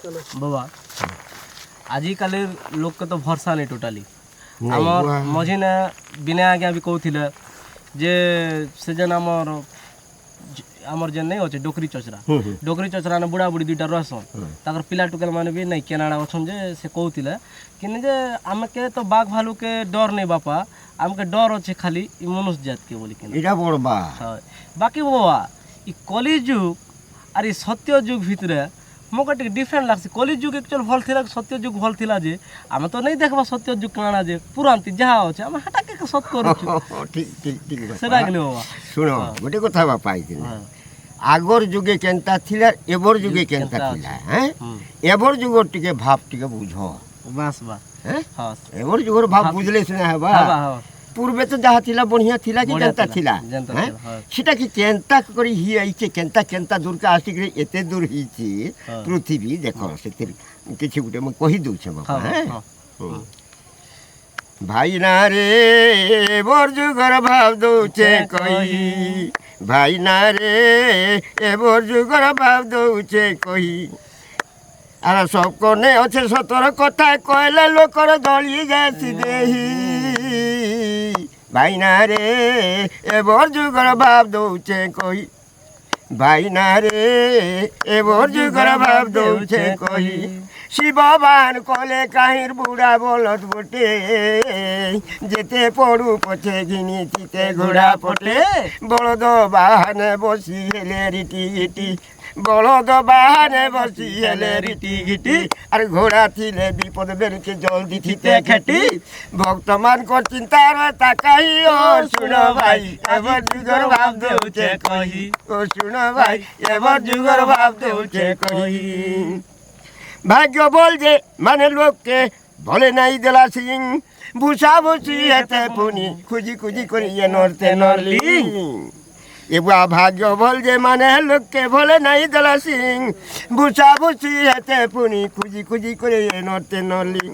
बाबा आजिकाली लोक के तो भरोसा नहीं टोटाली आमर मझिने बिना आज्ञा भी कहूले जे से जन आमर जेन नहीं अच्छे डोकरी चचरा ने बुढ़ा बुढ़ी दुईटा रहसन ताकर पिला टुकेल माने भी नहीं केनाड़ा अच्छन जे से कहूले कि जे आम के तो बाघ भालू के डर नहीं बापा आमके डर अच्छे खाली मनुष्य जात के बोली এটা বড় বা बाकी बाबा इ कली जुग और इ सत्य जुग भितर मोके टिके डिफरेंट लागছে कली जुग एक्चुअल भल थिला सत्य जुग भल थिला जे आमे तो नहीं देखबा सत्य जुग काना जे पुरांती जहा होचे आमे हटा के सत करू ঠিক ঠিক ঠিক সেটা গলি বাবা শুনো গোটে কথা বাপা আইছিল আগর যুগে কেনতা থিলা এবর যুগে কেনতা থিলা হ্যাঁ এবর যুগর টিকে ভাব টিকে বুঝো বাস বাস হ্যাঁ हां এবর যুগর ভাব বুঝলে শুনে হবা পূর্বে তো যাহা থিলা বঢ়িয়া থিলা কি কেনতা থিলা হ্যাঁ সেটা কি কেনতা করি হি আইছে কেনতা কেনতা দূরকে আসিকি এতে দূর হইছি পৃথিবী দেখো সেতে কিছু গুটে মই কহি দউছে বাবা হ্যাঁ ভাই না রে এবর যুগর ভাব দউছে কই ভাই না রে এবর যুগর ভাব দউছে কই আর সব কোনে আছে সতর কথা কইলে লোকর দলি যাসি দেহি ভাই না রে এবর যুগর ভাব দউছে কই ভাই না রে এবর যুগর ভাব দউছে কই শিববান কলে কাহির বুড়া বলদ বটে যেতে পড়ু পথে ঘিনি চিতে ঘোড়া পটে বলদ বাহানে বসি হেলে রিটি গিটি বলদ বাহানে বসি হেলে রিটি গিটি আর ঘোড়া থিলে বিপদ বেরিকে জলদি থিতে খেটি ভক্তমান কর চিন্তার তাকাই ও শুনো ভাই এবার যুগর ভাব দেউছে কহি ও শুনো ভাই এবার যুগর ভাব দেউছে কহি ভাগ্য বল যে মানে লোককে বলে নাই দেলা সিং ভূষা বসি এতে পুনি খুঁজি খুঁজি করিয়ে নড়তে নড়লি এবার ভাগ্য বল যে মানে লোককে বলে নাই দেলা সিং ভূষা বসি এতে পুনি খুঁজি খুঁজি করিয়ে নড়তে নড়লি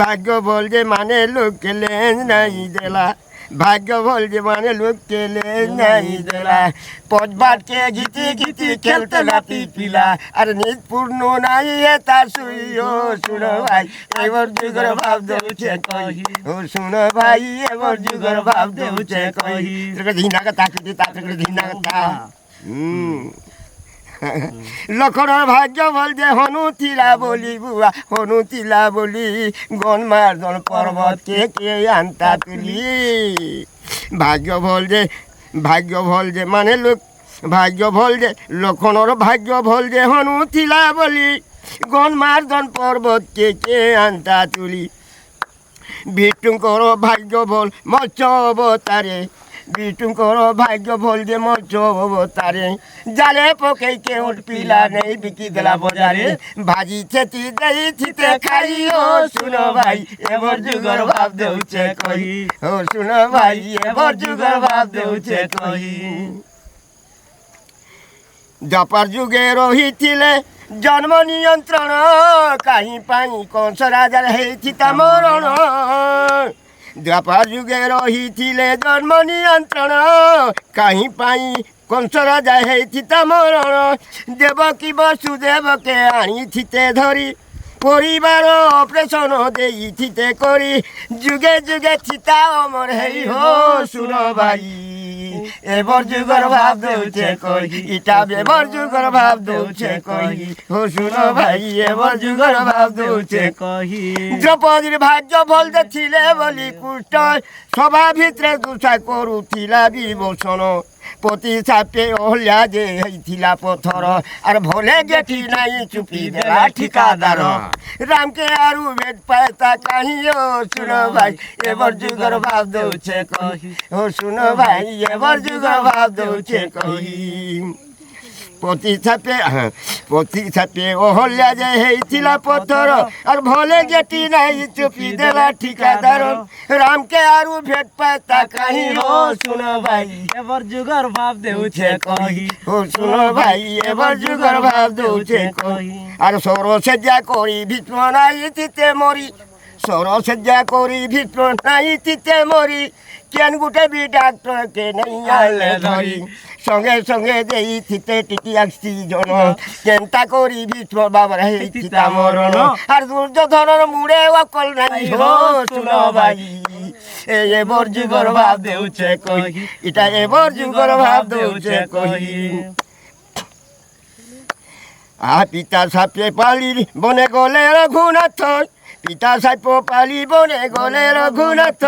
ভাগ্য বল যে মানে লোককে লেন নাই দেলা ভাগ্য বল যে মানে লোককে লেন নাই দেলা পজবাটকে ঘিতি ঘিতি খেলতে লাতি পিলা আর নিজ পূর্ণ নাই তা শুইও শুনো ভাই এবার যুগর ভাব দেউছে কহি ও শুনো ভাই এবার যুগর ভাব দেউছে কহি তোকে ধিনা কথা কিটি তাকে ধিনা কথা লক্ষণর ভাগ্য বল যে হনু তিলা বলি বুয়া হনু তিলা বলি গন মার্দন পর্বত কে আনতা তুলি ভাগ্য বল যে মানে লোক ভাগ্য বল যে লক্ষণর ভাগ্য বল যে হনু তিলা বলি গন মার্দন পর্বত কে আনতা তুলি বিটুঙ্কর ভাগ্য বল মৎস্য অবতারে বিটুঙ্কর ভাগ্য বল যে মৎস্য অবতারে জালে পকে কেউট পিলা নেই বিকি দেলা বাজারে ভাজি চেতি দেই থিতে খাই ও শুনো ভাই এবার যুগর ভাব দেউছে কহি ও শুনো ভাই এবার যুগর ভাব দেউছে কহি দ্বাপর যুগে রহিছিলে জন্ম নিয়ন্ত্রণ কাহি পাই কংস রাজার হেইছি তা মরণ দ্বাপর যুগে রহিছিলে জন্ম নিয়ন্ত্রণ কাহি পাই কংস রাজা হেইছি তা মরণ দেবকী বসুদেবকে আনিথিতে ধরি পরিবার অপারেশন দেইথিতে করি যুগে যুগে চিতা অমর হেই হো শুনো ভাই এবার যুগর ভাব দেউছে কহি ইটা এবার যুগর ভাব দেউছে কহি ও শুনো ভাই এবার যুগর ভাব দেউছে কহি দ্রৌপদীর ভাগ্য বলতে ছিলে বলি কুষ্ট সভা ভিতরে দুষা করুথিলা বিভূষণ পতি চাপে ওহলিয়া যে হইথিলা পথর আর ভলে গেঠি নাই চুপি দেলা ঠিকাদার রামকে আরু ভেট পায়তা কাহি ও শুনো ভাই এবার যুগর ভাব দেউছে কহি ও শুনো ভাই এবার যুগর ভাব দেউছে কহি পতি ছাপে ওহলিয়া যে হইথিলা পথর আর ভলে গেটি নাই চুপি দেলা ঠিকাদার রামকে আরু ভেট পায়তা কাহি ও শুনো ভাই এবার যুগর ভাব দেউছে কহি ও শুনো ভাই এবার যুগর ভাব দেউছে কহি আর সরসজ্জা করি ভীষ্ম নাই তিতে মরি সরসজ্জা করি ভীষ্ম নাই তিতে মরি কেন গুটে বি ডাক্তারকে নেই আইলে ধরি সঙ্গে সঙ্গে দেইথিতে টিটি আসছি জন কেনতা করি ভীষ্ম বাবার হেইথিতা মরণ আর দুর্যোধনর মুড়ে অকল নাই হো শুনো ভাই এবার যুগর ভাব দেউছে কই এটা এবার যুগর ভাব দেউছে কই পিতা সাপে পালি বনে গলে রঘুনাথ পিতা সাপ পালি বনে গলে রঘুনাথ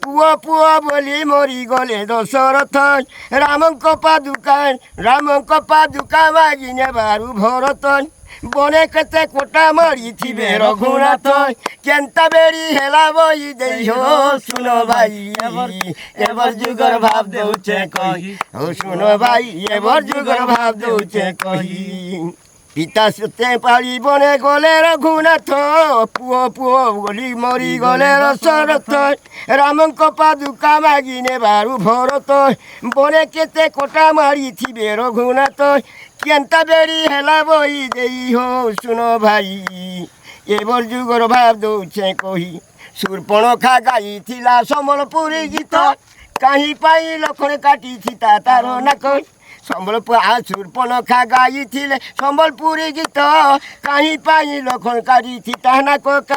পুয় পুয় বলি মরি গলে দশরথ রামঙ্ক পাদুকা মাগি নেবারু ভরত বনে কেতে কোটা মারিথিবে রঘুনাথ কেনতা বেড়ি হেলা বই দেই হো শুনো ভাই এবার যুগর ভাব দেউছে কই ও শুনো ভাই এবার যুগর ভাব দেউছে কই পিতা সুতে পালি বনে গলে রঘুনাথ পুয় বলি মরি গলে দশরথ রামঙ্ক পাদুকা মাগি নেবারু ভরত বনে কেতে কোটা মারিথিবে রঘুনাথ কেনতা বেড়ি হেলা বই দেই হো শুনো ভাই এবার যুগর ভাব দৌছে কহি সুর্পণখা গাইথিলা সম্বলপুরী গীত কাহি পাই লক্ষণ কাটিথিতা তার না কই সম্বলপুর সুর্পণখা গাইথিলে সম্বলপুরী গীত কাহি পাই লক্ষণ কাটিথিতা না কত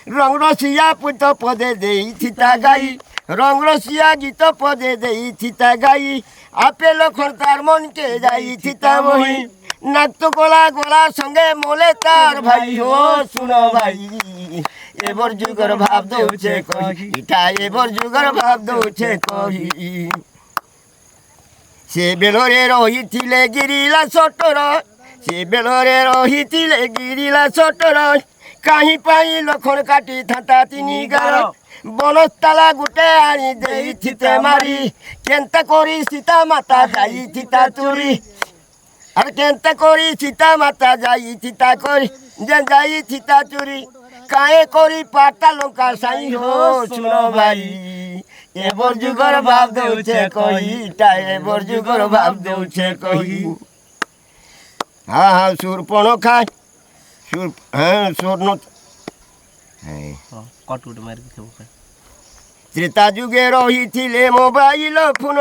রং রসিয়া পুত পদে দেইথিতা গাই রং রসিয়া গীত পদে দেইথিতা গাই আপে লক্ষণ তার মনকে যাইথিতা বহি নাত্য গোলা সঙ্গে মোলে তার ভাই হো শুনো ভাই এবার যুগর ভাব দৌছে কহি এটা এবার যুগর ভাব দৌছে কহি সে বেলরে রহিছিলে গিরিলা সটর সে বেলরে রহিছিলে গিরিলা সটর কাহি পাই লক্ষণ কাটি থাতা তিনি গার বনস্তালা গুটে আনি দেইথিতে মারি কেনতা করি সীতা মাতা যাইথিতা তুরি আর কেনতা করি সীতা মাতা যাইথিতা করি যাইথিতা চুরি কায়ে করি পাতা লঙ্কা সাই হো শুনো ভাই এবার যুগর ভাব দেউছে কই তা এবার যুগর ভাব দেউছে কই হ্যাঁ সুরপণ খায় সুর হ্যাঁ স্বর্ণ কটুট মারি দিতে ত্রেতা যুগে রহিছিলে মোবাইল ফোন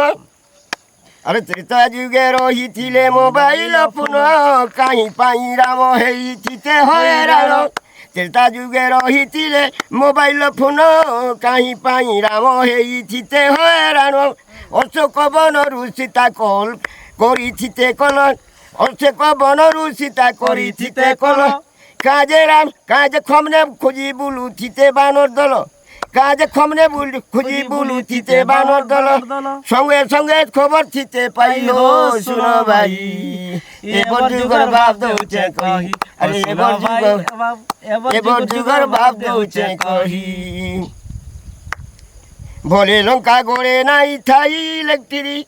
আরে ত্রেতা যুগে রহিছিলে মোবাইল ফোন কাহি পাই রাম হেইথিতে হয়রাণ ত্রেতা যুগে রহিছিলে মোবাইল ফোন কাহি পাই রাম হেইথিতে হয়রাণ অশোক বনরু সীতা কল করিথিতে কল অশোক বনরু সীতা করিথিতে কল কাজে রাম কাজে খমনে খুঁজি বুলুথিতে বানর দল কাজে খমনে খুঁজি বুলুথিতে বানর দল সঙ্গে সঙ্গে খবর থিতে পাই হো শুনো ভাই এবার যুগর ভাব দেউছে কহি আরে এবার যুগর ভাব দেউছে কহি ভোলে লঙ্কা গড়ে নাই থাই ইলেকট্রি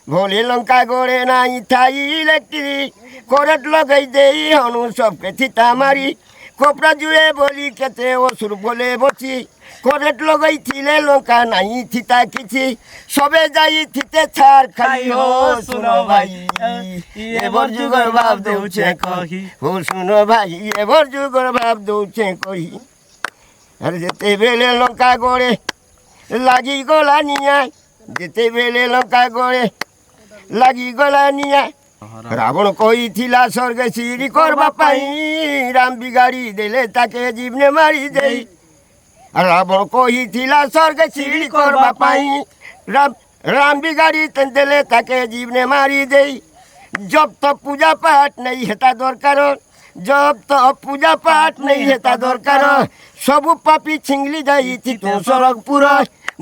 ভোলে লঙ্কা গড়ে নাই থাই ইলেকট্রি করট লগাই দেই হনু সবকে থিতা মারি কোপড়া জুড়ে বলি কেতে অসুর বলে বসি করট লগাইছিলে লঙ্কা নাই থিতা কিছু সবে যাই থিতে ছাড় খাই হো শুনো ভাই এবার যুগর ভাব দেউছে কহি হো শুনো ভাই এবার যুগর ভাব দেউছে কহি আর যেতে বেলে লঙ্কা গড়ে লাগি গলা নিয়া যেতে বেলে লঙ্কা গড়ে লাগি গলা নিয়া রাবণ কইথিলা স্বর্গে সিঁড়ি করবা পাই রাম বিগাড়ি দেলে তাকে জীবনে মারি দেই রাবণ কইথিলা স্বর্গে সিঁড়ি করবা পাই রাম বিগাড়ি দেলে তাকে জীবনে মারি দেই জব তো পূজা পাঠ নেই হেতা দরকার জব তো পূজা পাঠ নেই হেতা দরকার সবু পাপি ছিংলি যাইছি তো সড়কপুর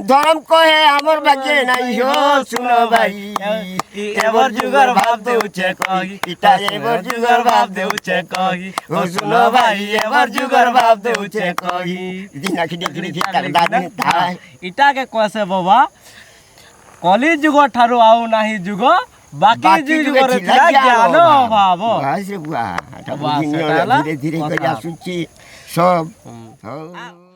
ধরম কহে আমার ভাগ্যে নাই হো শুনো ভাই এবার যুগর ভাব দেউছে কহি ইটা এবার যুগর ভাব দেউছে কহি ও শুনো ভাই এবার যুগর ভাব দেউছে কহি দিনাকি ডিগ্রি তার দাদি থাই ইটাকে কইছে বাবা কলি যুগ ঠারু আউ নাহি যুগ বাকি যুগরে ଥିଲା জ্ঞাନ ଅଭାବ ଧୀରେ ଧୀରେ କରି ଆସୁଛି ସବ ହଉ